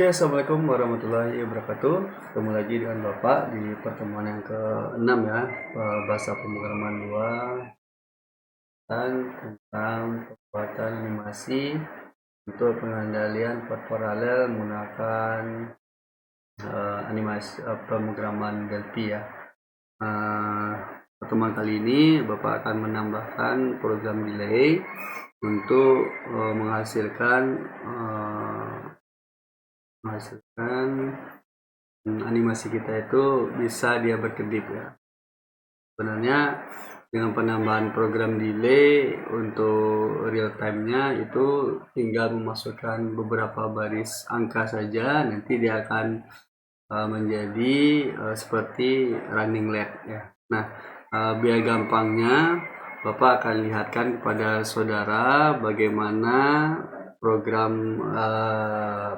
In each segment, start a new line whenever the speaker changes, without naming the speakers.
Oke, Assalamualaikum warahmatullahi wabarakatuh. Ketemu lagi dengan Bapak di pertemuan yang ke-6 ya, bahasa pemrograman 2 dan tentang pembuatan animasi untuk pengendalian part paralel menggunakan animasi pemrograman Delphi ya. Pertemuan kali ini Bapak akan menambahkan program delay untuk menghasilkan animasi kita itu bisa dia berkedip ya. Sebenarnya dengan penambahan program delay untuk real time-nya itu tinggal memasukkan beberapa baris angka saja, nanti dia akan menjadi seperti running LED ya. Nah, biar gampangnya Bapak akan lihatkan kepada saudara bagaimana program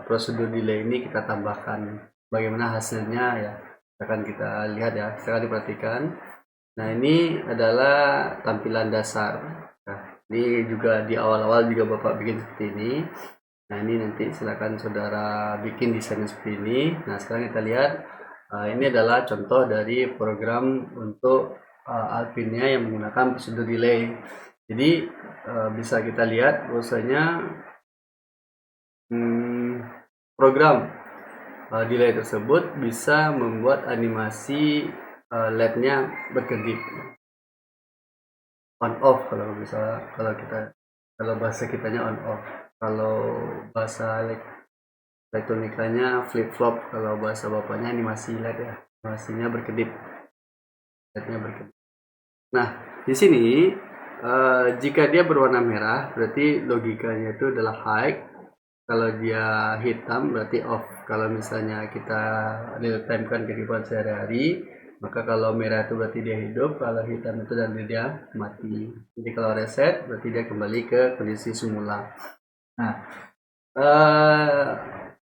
prosedur delay ini kita tambahkan, bagaimana hasilnya ya, akan kita lihat ya. Sekarang diperhatikan. Nah, ini adalah tampilan dasar. Nah, ini juga di awal-awal juga Bapak bikin seperti ini. Nah, ini nanti silakan saudara bikin desainnya seperti ini. Nah, sekarang kita lihat ini adalah contoh dari program untuk Alpinnya yang menggunakan prosedur delay. Jadi bisa kita lihat bahwasanya program delay tersebut bisa membuat animasi LED-nya berkedip, on off kalau bahasa kitanya on off, kalau bahasa elektronikanya flip flop, kalau bahasa bapaknya animasi LED ya, animasinya berkedip, LED-nya berkedip. Nah, di sini jika dia berwarna merah berarti logikanya itu adalah high, kalau dia hitam berarti off. Kalau misalnya kita real time kan kehidupan sehari-hari, maka kalau merah itu berarti dia hidup, kalau hitam itu dan dia mati. Jadi kalau reset berarti dia kembali ke kondisi semula. Nah,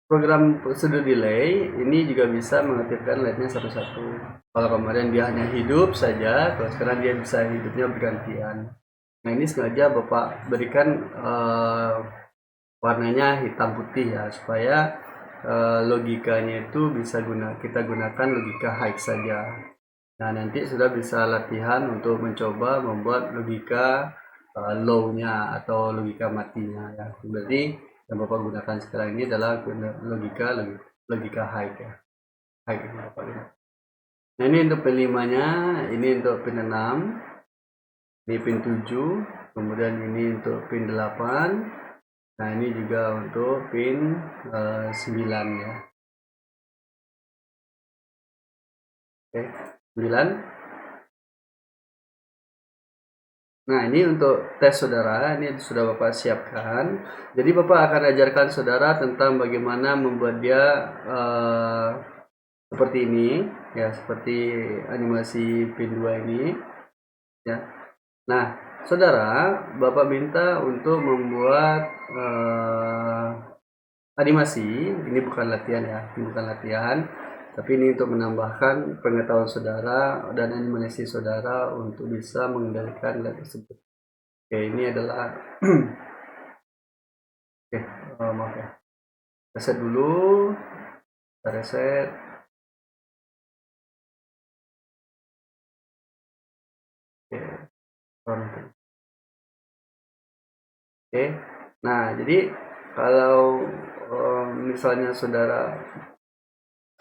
program prosedur delay ini juga bisa mengaktifkan LED-nya satu-satu. Kalau kemarin dia hanya hidup saja, kalau sekarang dia bisa hidupnya bergantian. Nah, ini sengaja Bapak berikan warnanya hitam putih ya, supaya logikanya itu bisa kita gunakan logika high saja. Nah, nanti sudah bisa latihan untuk mencoba membuat logika low-nya atau logika matinya ya. Berarti yang Bapak gunakan sekarang ini adalah logika high ya. High ini Bapak lihat. Nah, ini untuk pin 5-nya, ini untuk pin 6, ini pin 7, kemudian ini untuk pin 8. Nah, ini juga untuk pin 9 ya. Oke, 9. Nah, ini untuk tes saudara, ini sudah Bapak siapkan. Jadi Bapak akan ajarkan saudara tentang bagaimana membuat dia seperti ini ya, seperti animasi pin 2 ini ya. Nah, saudara, Bapak minta untuk membuat animasi, ini bukan latihan ya, ini bukan latihan, tapi ini untuk menambahkan pengetahuan saudara dan animasi saudara untuk bisa mengendalikan LED tersebut. Oke, ini adalah oke, maaf ya, reset dulu, kita reset. Oke, nah jadi kalau misalnya saudara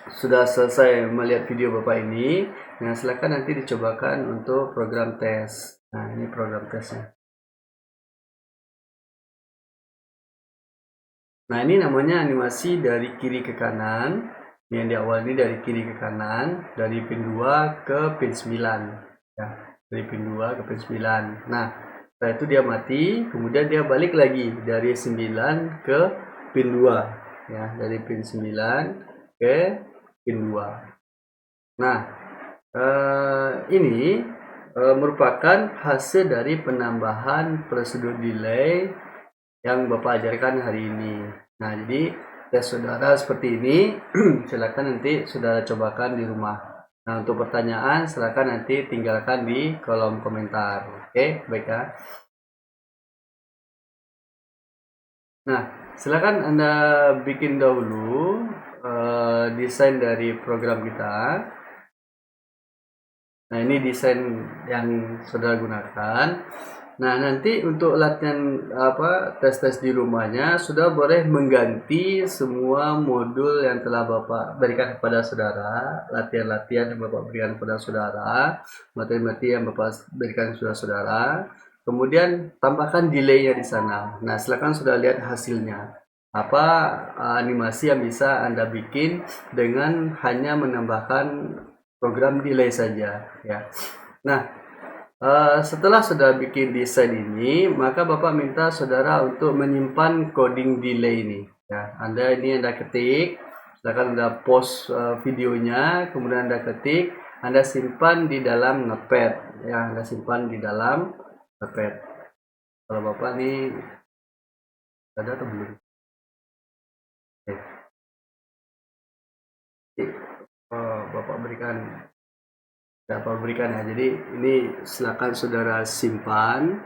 sudah selesai melihat video Bapak ini, nah silakan nanti dicobakan untuk program tes. Nah, ini program tesnya. Nah, ini namanya animasi dari kiri ke kanan. Yang di awal ini dari kiri ke kanan, dari pin 2 ke pin 9 ya, dari pin 2 ke pin 9. Nah, setelah itu dia mati, kemudian dia balik lagi dari 9 ke pin 2 ya, dari pin 9 ke pin 2. Nah, ini merupakan hasil dari penambahan prosedur delay yang Bapak ajarkan hari ini. Nah, jadi tes saudara seperti ini, silakan nanti saudara cobakan di rumah. Nah, untuk pertanyaan silakan nanti tinggalkan di kolom komentar. Oke, baik ya. Nah, silakan Anda bikin dahulu desain dari program kita. Nah, ini desain yang saudara gunakan. Nah, nanti untuk latihan tes-tes di rumahnya, sudah boleh mengganti semua modul yang telah Bapak berikan kepada saudara, latihan-latihan yang Bapak berikan kepada saudara, materi-materi yang Bapak berikan kepada saudara. Kemudian tambahkan delay-nya di sana. Nah, silakan sudah lihat hasilnya. Apa animasi yang bisa Anda bikin dengan hanya menambahkan program delay saja ya. Nah, setelah sudah bikin desain ini, maka Bapak minta saudara untuk menyimpan coding delay ini ya. Anda ketik, silakan Anda post videonya, kemudian Anda ketik, Anda simpan di dalam Notepad ya. Anda simpan di dalam Notepad. Kalau Bapak nih ada atau belum? Bapak berikan ya. Jadi ini silakan saudara simpan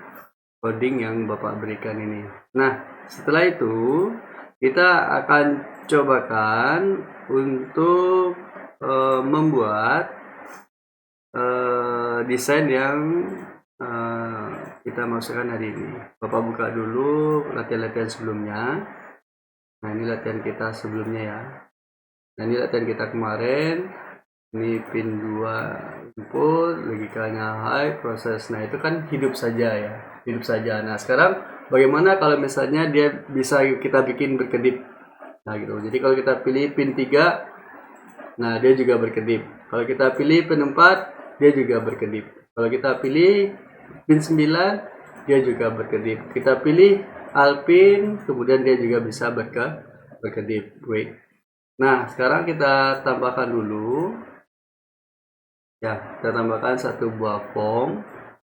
coding yang Bapak berikan ini. Nah, setelah itu kita akan cobakan untuk membuat desain yang kita masukkan hari ini. Bapak buka dulu latihan-latihan sebelumnya. Nah, ini latihan kita sebelumnya ya. Nah, ini latihan kita kemarin. Ini pin 2 input, logikanya high, proses. Nah, itu kan hidup saja ya. Hidup saja. Nah, sekarang bagaimana kalau misalnya dia bisa kita bikin berkedip. Nah, gitu. Jadi kalau kita pilih pin 3, nah dia juga berkedip. Kalau kita pilih pin 4, dia juga berkedip. Kalau kita pilih pin 9, dia juga berkedip. Kita pilih alpin, kemudian dia juga bisa berkedip. Wait. Nah, sekarang kita tambahkan dulu. Ya, kita tambahkan satu buah form.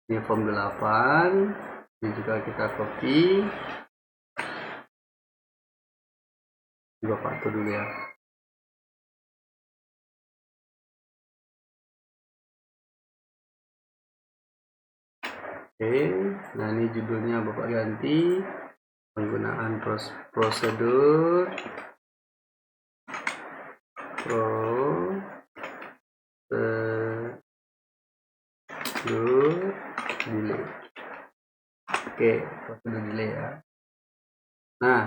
Ini form 8. Ini juga kita copy. Bapak atur dulu ya. Oke, nah ini judulnya Bapak ganti. Penggunaan prosedur delay. Oke, prosedur delay ya. Nah,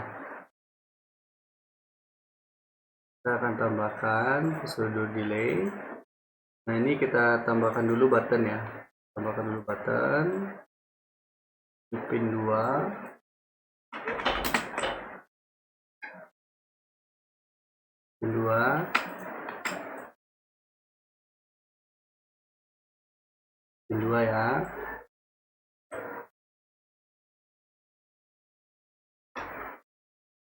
kita akan tambahkan prosedur delay. Nah, ini kita tambahkan dulu button ya. Tambahkan dulu button. Pin 2. Pin 2. Pin 2 ya.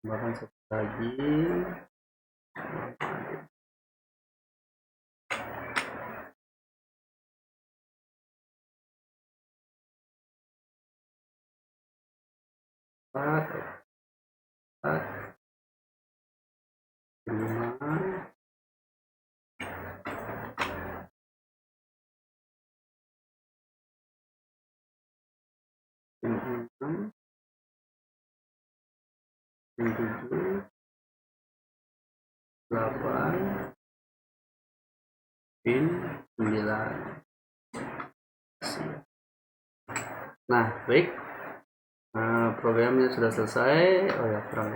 Tambahkan satu lagi. Empat, 5, 6, 7, 8, pin 9. Nah, baik. Programnya sudah selesai. Oh ya, kurang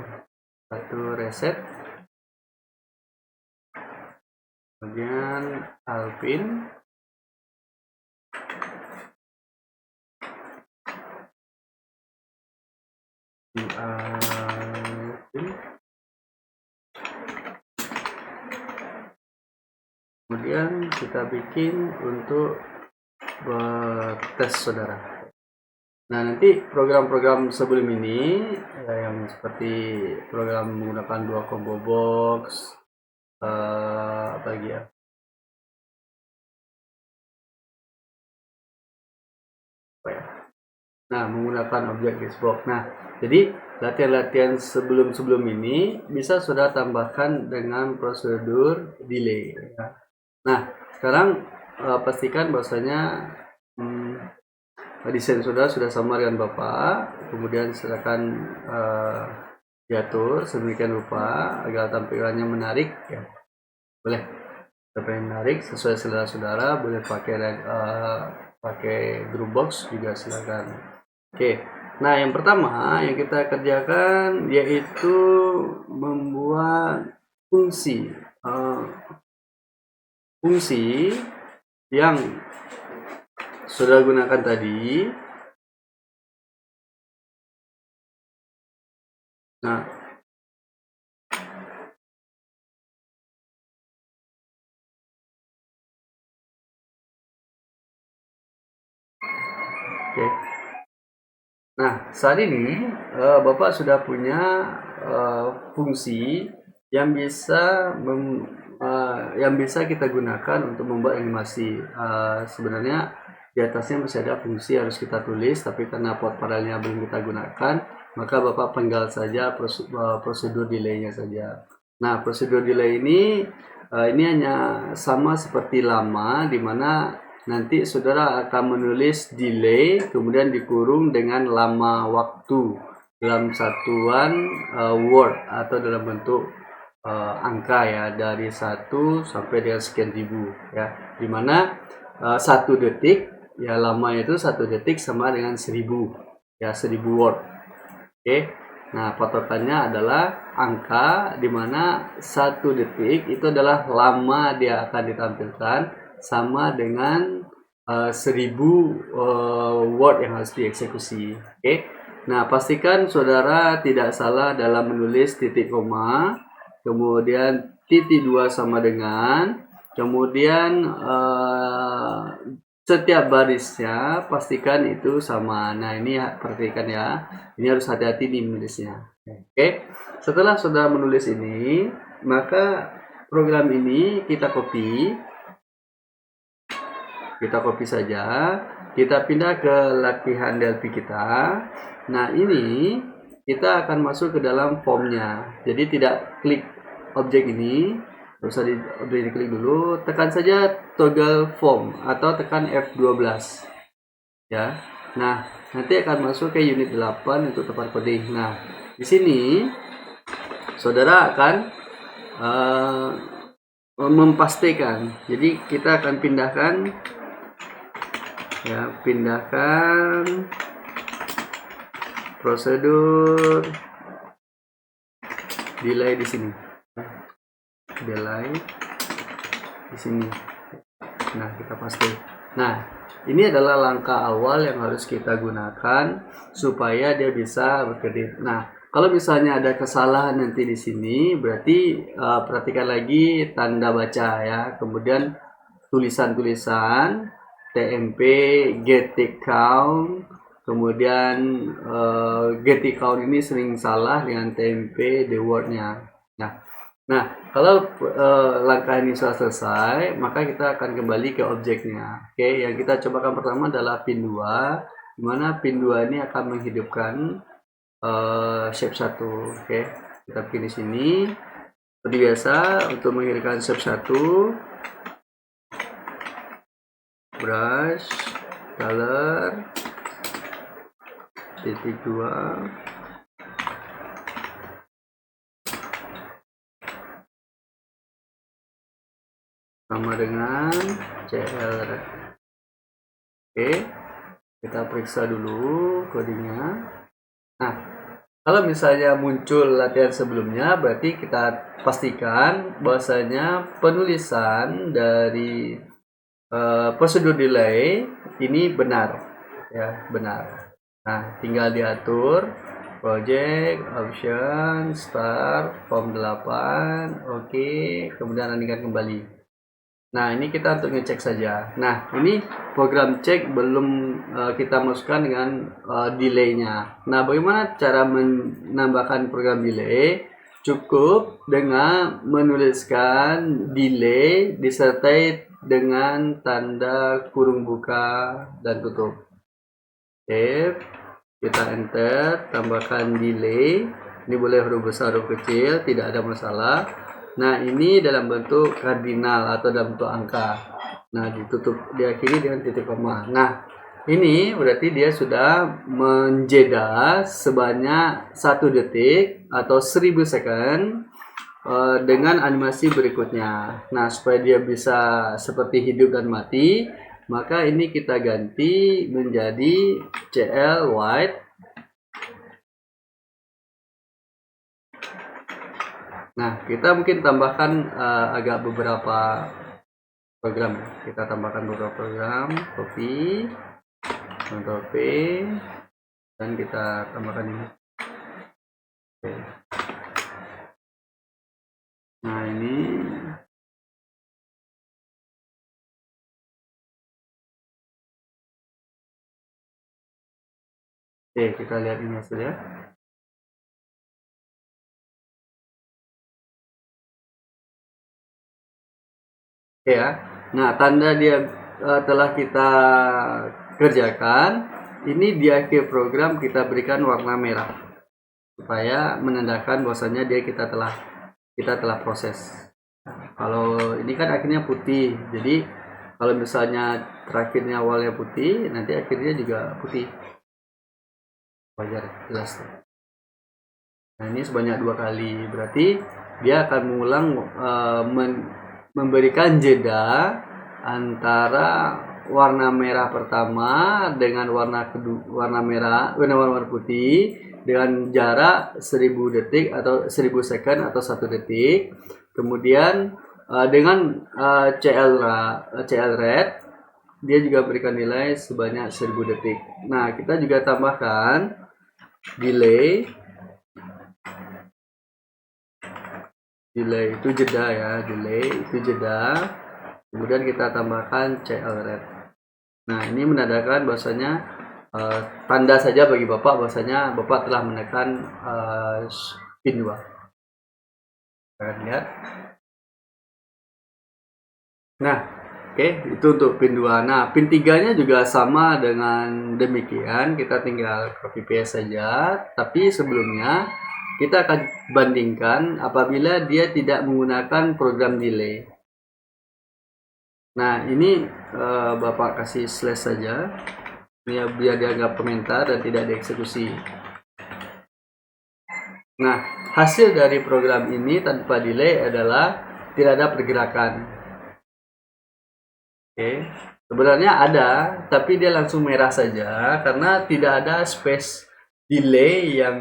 satu reset. Kemudian alpin. Kemudian kita bikin untuk tes saudara. Nah, nanti program-program sebelum ini yang seperti program menggunakan 2 combo box, apa lagi ya? Nah, menggunakan objek Xbox. Nah, jadi latihan-latihan sebelum ini bisa sudah tambahkan dengan prosedur delay. Nah, sekarang pastikan bahwasanya desain sudah sama dengan Bapak. Kemudian silakan diatur sedemikian rupa agar tampilannya menarik ya. Boleh tampilan menarik sesuai selera saudara, boleh pakai Dropbox juga silakan. Oke. Nah, yang pertama yang kita kerjakan yaitu membuat fungsi yang sudah gunakan tadi. Nah, oke. Nah, saat ini Bapak sudah punya fungsi yang bisa kita gunakan untuk membuat animasi. Sebenarnya di atasnya masih ada fungsi harus kita tulis, tapi karena port paralelnya belum kita gunakan, maka Bapak penggal saja prosedur delay-nya saja. Nah, prosedur delay ini hanya sama seperti lama, di mana nanti saudara akan menulis delay kemudian dikurung dengan lama waktu dalam satuan word atau dalam bentuk angka ya, dari 1 sampai dengan sekian ribu ya, dimana 1 detik ya, lama itu 1 detik sama dengan 1000 ya, 1000 word. Oke. Nah, patokannya adalah angka, dimana 1 detik itu adalah lama dia akan ditampilkan sama dengan 1000 word yang harus dieksekusi. Oke. Nah, pastikan saudara tidak salah dalam menulis titik koma, kemudian titik 2 sama dengan, kemudian setiap barisnya pastikan itu sama. Nah, ini perhatikan ya, ini harus hati-hati di menulisnya. Oke. Setelah saudara menulis ini, maka program ini kita copy saja, kita pindah ke latihan Delphi kita. Nah, ini kita akan masuk ke dalam formnya, jadi tidak klik objek ini, usah diklik dulu, tekan saja toggle form atau tekan F12 ya. Nah, nanti akan masuk ke unit 8 untuk tempat coding. Nah, di sini saudara akan memastikan, jadi kita akan pindahkan prosedur delay di sini. Nah, kita paste. Nah, ini adalah langkah awal yang harus kita gunakan supaya dia bisa berkedip. Nah, kalau misalnya ada kesalahan nanti di sini, berarti perhatikan lagi tanda baca ya. Kemudian tulisan-tulisan TMP get count, kemudian get count ini sering salah dengan TMP the word-nya. Nah, kalau langkah ini sudah selesai, maka kita akan kembali ke objeknya. Oke, yang kita cobakan pertama adalah pin 2, di mana pin 2 ini akan menghidupkan shape 1. Oke, kita pilih sini. Seperti biasa, untuk menghidupkan shape 1, brush, color, titik 2, sama dengan CL. Oke, kita periksa dulu codingnya. Nah, kalau misalnya muncul latihan sebelumnya, berarti kita pastikan bahwasanya penulisan dari prosedur delay ini benar ya, benar. Nah, tinggal diatur project, option, start, form 8, oke, kemudian running kembali. Nah, ini kita untuk ngecek saja. Nah, ini program cek belum kita masukkan dengan delay-nya. Nah, bagaimana cara menambahkan program delay? Cukup dengan menuliskan delay disertai dengan tanda kurung buka dan tutup. Oke, kita enter, tambahkan delay. Ini boleh huruf besar, huruf kecil, tidak ada masalah. Nah, ini dalam bentuk kardinal atau dalam bentuk angka. Nah, ditutup, diakhiri dengan titik koma. Nah, ini berarti dia sudah menjeda sebanyak 1 detik atau 1000 second dengan animasi berikutnya. Nah, supaya dia bisa seperti hidup dan mati, maka ini kita ganti menjadi CL white. Nah, kita mungkin tambahkan agak beberapa program. Kita tambahkan beberapa program, copy, Ctrl P, dan kita tambahkan ini. Oke. Nah, ini oke, kita lihat ini hasilnya. Oke ya. Nah, tanda dia telah kita kerjakan. Ini di akhir program kita berikan warna merah supaya menandakan bahwasanya kita telah proses. Kalau ini kan akhirnya putih, jadi kalau misalnya terakhirnya awalnya putih, nanti akhirnya juga putih. Wajar, jelas. Nah, ini sebanyak 2 kali, berarti dia akan mengulang memberikan jeda antara warna merah pertama dengan warna warna putih dengan jarak 1000 detik atau 1000 second atau 1 detik. Kemudian dengan CL red dia juga berikan nilai sebanyak 1000 detik. Nah, kita juga tambahkan delay itu jeda ya, delay itu jeda. Kemudian kita tambahkan CL red. Nah, ini menandakan bahwasanya tanda saja bagi Bapak bahwasanya Bapak telah menekan pin 2. Kita lihat. Nah, oke, itu untuk pin 2. Nah, pin 3-nya juga sama dengan demikian, kita tinggal copy paste saja, tapi sebelumnya kita akan bandingkan apabila dia tidak menggunakan program delay. Nah, ini Bapak kasih slash saja ya, biar dianggap komentar dan tidak dieksekusi. Nah, hasil dari program ini tanpa delay adalah tidak ada pergerakan. Oke, sebenarnya ada, tapi dia langsung merah saja karena tidak ada space delay yang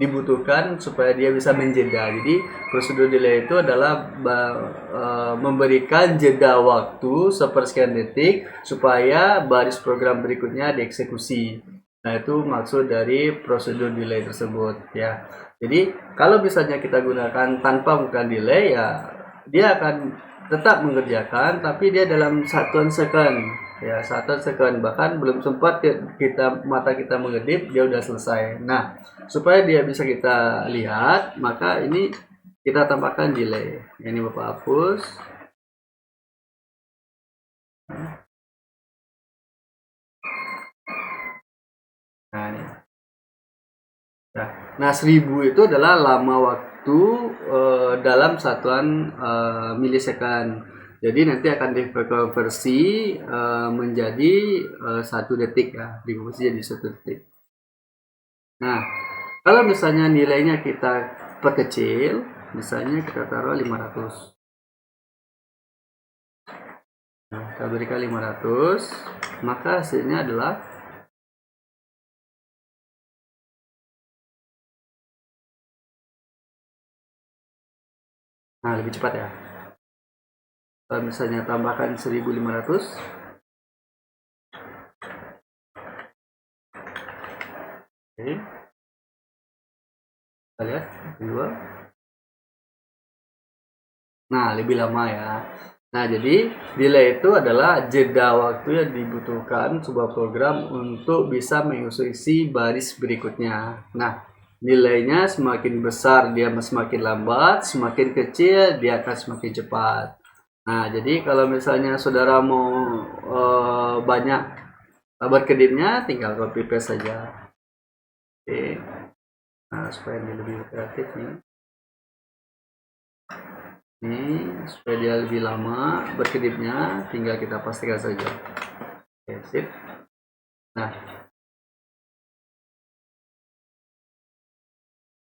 dibutuhkan supaya dia bisa menjeda. Jadi prosedur delay itu adalah memberikan jeda waktu sepersekian detik supaya baris program berikutnya dieksekusi. Nah, itu maksud dari prosedur delay tersebut ya. Jadi kalau misalnya kita gunakan tanpa menggunakan delay ya, dia akan tetap mengerjakan, tapi dia dalam satuan second ya, satuan second, bahkan belum sempat mata kita mengedip dia udah selesai. Nah, supaya dia bisa kita lihat, maka ini kita tambahkan delay. Ini Bapak hapus. Nah, ini. Nah, 1000 itu adalah lama waktu dalam satuan milisecond. Jadi nanti akan dikonversi menjadi 1 detik ya, dikonversi jadi 1 detik. Nah, kalau misalnya nilainya kita perkecil, misalnya kita taruh 500. Nah, kita berikan 500, maka hasilnya adalah lebih cepat ya. Kalau misalnya tambahkan 1500, oke, kita lihat kedua. Nah, lebih lama ya. Nah, jadi delay itu adalah jeda waktu yang dibutuhkan sebuah program untuk bisa mengikuti baris berikutnya. Nah, nilainya semakin besar dia semakin lambat, semakin kecil dia akan semakin cepat. Nah, jadi kalau misalnya saudara mau banyak berkedipnya, tinggal copy paste saja. Oke. Nah, supaya dia lebih kreatif nih. Ini supaya dia lebih lama berkedipnya, tinggal kita pastikan saja. Oke, sip. Nah,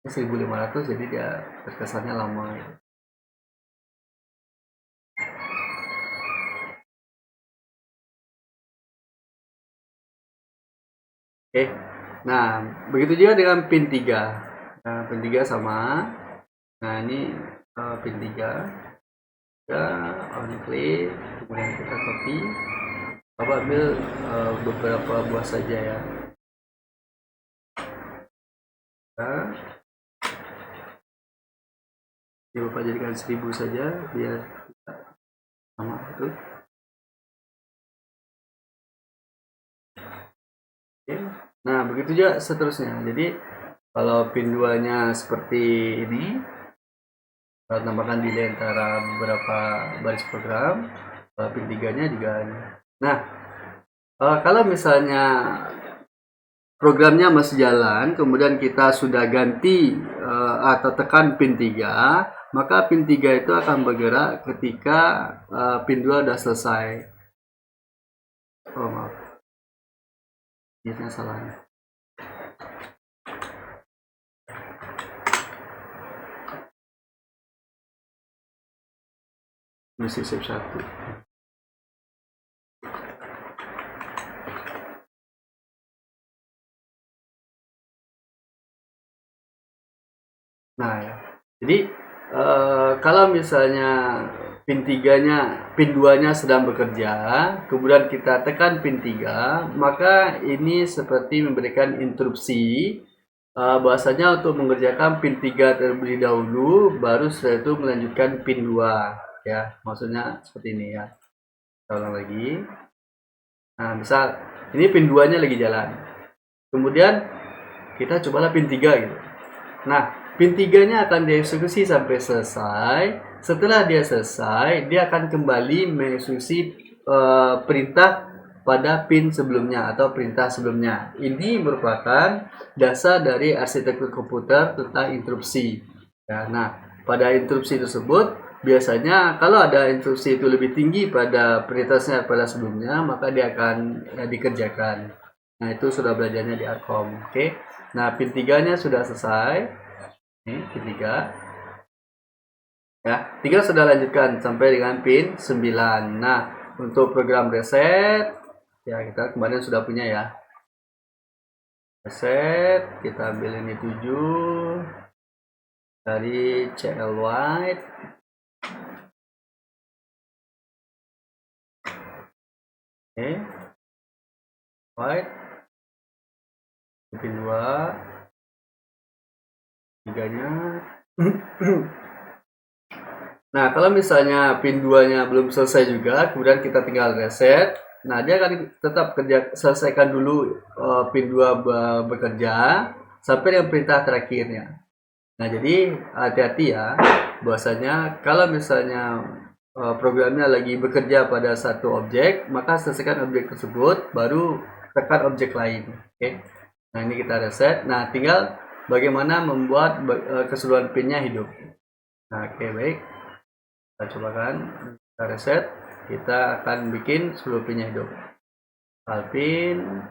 1500, jadi dia terkesannya lama gitu. Oke. Nah, begitu juga dengan pin 3. Nah, pin 3 sama. Nah, ini pin 3. Kita on klik, kemudian kita copy. Bapak ambil beberapa buah saja ya. Nah, ini Bapak jadikan 1000 saja biar sama itu. Oke. Nah, begitu juga seterusnya. Jadi kalau pin 2-nya seperti ini, kita tambahkan delay antara beberapa baris program. Kalau pin 3-nya juga ini. Nah, kalau misalnya programnya masih jalan, kemudian kita sudah ganti atau tekan pin 3, maka pin 3 itu akan bergerak ketika pin 2 sudah selesai. Oh maaf, ini salah. Mesti save 1. Nah ya, jadi kalau misalnya pin 3-nya, pin 2-nya sedang bekerja, kemudian kita tekan pin 3, maka ini seperti memberikan interupsi bahwasanya untuk mengerjakan pin 3 terlebih dahulu, baru setelah itu melanjutkan pin 2 ya, maksudnya seperti ini ya. Kita ulang lagi. Nah, misal ini pin 2-nya lagi jalan, kemudian kita cobalah pin 3 gitu. Nah, pin 3-nya akan dieksekusi sampai selesai. Setelah dia selesai, dia akan kembali mengeksekusi perintah pada pin sebelumnya atau perintah sebelumnya. Ini merupakan dasar dari arsitektur komputer tentang interupsi. Ya, nah, pada interupsi tersebut biasanya kalau ada interupsi itu lebih tinggi pada perintahnya pada sebelumnya, maka dia akan dikerjakan. Nah, itu sudah belajarnya di Arkom. Oke. Nah, pin 3-nya sudah selesai. Ini pin 3. Ya, tinggal sudah lanjutkan sampai dengan pin 9. Nah, untuk program reset ya kita kemarin sudah punya ya. Reset, kita ambil ini 7 dari CL White. Oke. White. Pin 2. 3-nya. Nah, kalau misalnya pin 2-nya belum selesai juga, kemudian kita tinggal reset. Nah, dia akan tetap selesaikan dulu pin 2 bekerja sampai dengan perintah terakhirnya. Nah, jadi hati-hati ya, bahwasanya kalau misalnya programnya lagi bekerja pada satu objek, maka selesaikan objek tersebut, baru tekan objek lain. Oke. Nah, ini kita reset. Nah, tinggal bagaimana membuat keseluruhan pinnya hidup. Nah, oke, baik. Kita cobakan, kita reset, kita akan bikin seluruh pinnya hidup. Alpin,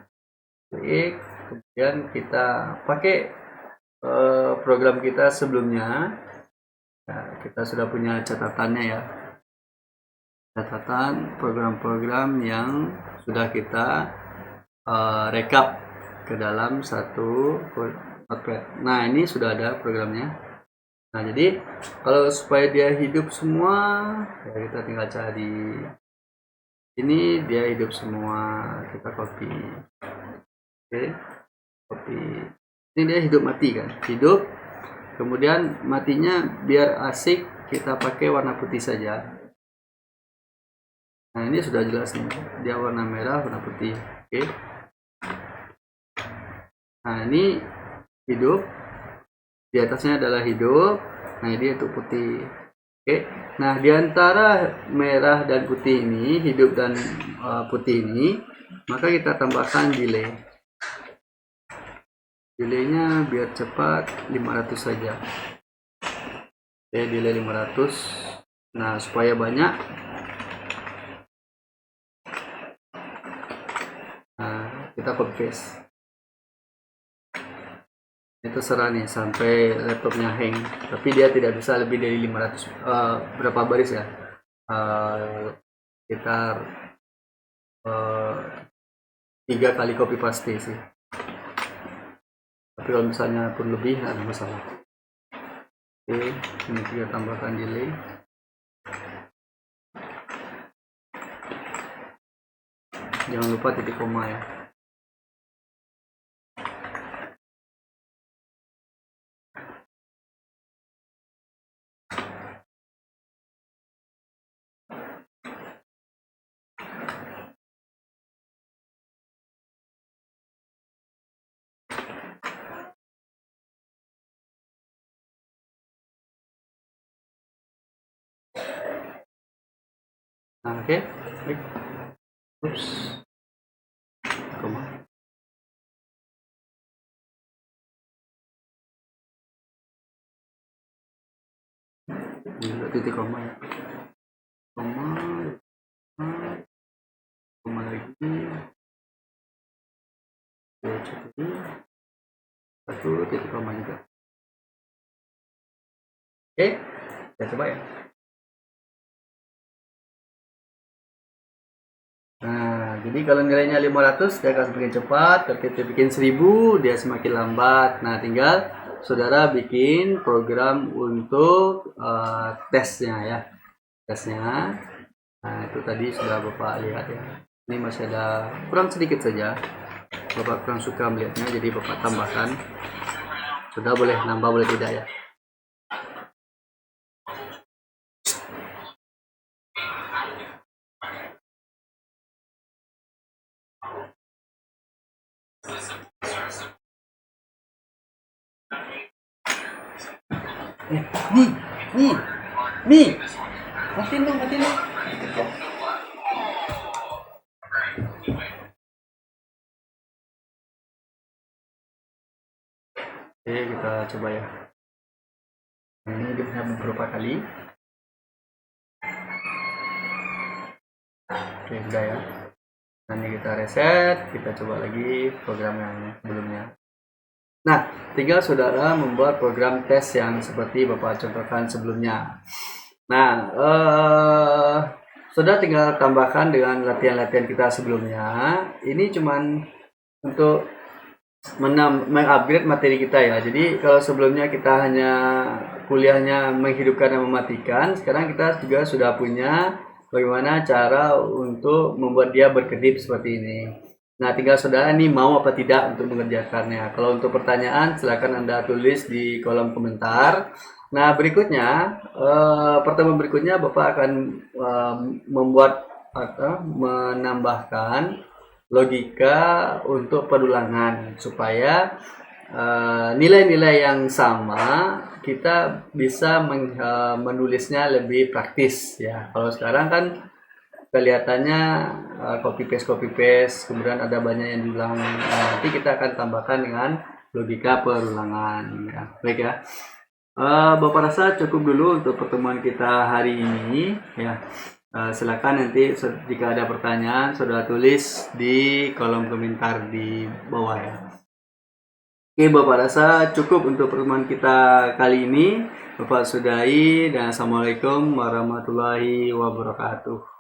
klik, kemudian kita pakai program kita sebelumnya. Nah, kita sudah punya catatannya ya, catatan program-program yang sudah kita rekap ke dalam satu notepad. Nah, ini sudah ada programnya. Nah, jadi kalau supaya dia hidup semua, ya kita tinggal cari. Ini dia hidup semua, kita copy. Oke, copy. Ini dia hidup mati kan? Hidup. Kemudian matinya biar asik kita pakai warna putih saja. Nah, ini sudah jelas nih. Dia warna merah, warna putih. Oke. Nah, ini hidup. Di atasnya adalah hidup. Nah, ini untuk putih. Oke. Nah, di antara merah dan putih ini, hidup dan putih ini, maka kita tambahkan delay. Delaynya biar cepat 500 saja. Oke, delay 500. Nah, supaya banyak. Nah, kita copy paste. terserah nih sampai laptopnya hang, tapi dia tidak bisa lebih dari 500 berapa baris ya, sekitar 3 kali copy paste sih, tapi kalau misalnya pun lebih nggak ada masalah. Oke, ini kita tambahkan delay. Jangan lupa titik koma ya. Nah, oke. Baik. Ups. Koma. Ini titik koma ya. Koma lagi. Satu titik koma juga. Oke, kita coba ya. Nah, jadi kalau nilainya 500 dia akan semakin cepat, ketika bikin 1000 dia semakin lambat. Nah, tinggal saudara bikin program untuk tesnya ya. Tesnya. Nah, itu tadi sudah Bapak lihat ya. Ini masih ada kurang sedikit saja. Bapak kurang suka melihatnya, jadi Bapak tambahkan. Sudah boleh nambah, boleh tidak ya. Nih, matiin dong. Oke, kita coba ya. Ini bisa beberapa kali. Oke, udah ya. Nanti kita reset, kita coba lagi program yang sebelumnya. Nah, tinggal saudara membuat program tes yang seperti Bapak contohkan sebelumnya. Nah, saudara tinggal tambahkan dengan latihan-latihan kita sebelumnya. Ini cuman untuk mengupgrade materi kita ya. Jadi kalau sebelumnya kita hanya kuliahnya menghidupkan dan mematikan, sekarang kita juga sudah punya bagaimana cara untuk membuat dia berkedip seperti ini. Nah, tinggal saudara ini mau apa tidak untuk mengerjakannya. Kalau untuk pertanyaan, silakan Anda tulis di kolom komentar. Nah, berikutnya, pertemuan berikutnya Bapak akan membuat atau menambahkan logika untuk pedulangan supaya nilai-nilai yang sama kita bisa menulisnya lebih praktis ya. Kalau sekarang kan kelihatannya copy paste, kemudian ada banyak yang diulang. Nanti kita akan tambahkan dengan logika perulangan ya. Baik ya. Bapak rasa cukup dulu untuk pertemuan kita hari ini ya. Silakan nanti jika ada pertanyaan saudara tulis di kolom komentar di bawah ya. Oke, Bapak rasa cukup untuk pertemuan kita kali ini. Bapak sudahi dan assalamualaikum warahmatullahi wabarakatuh.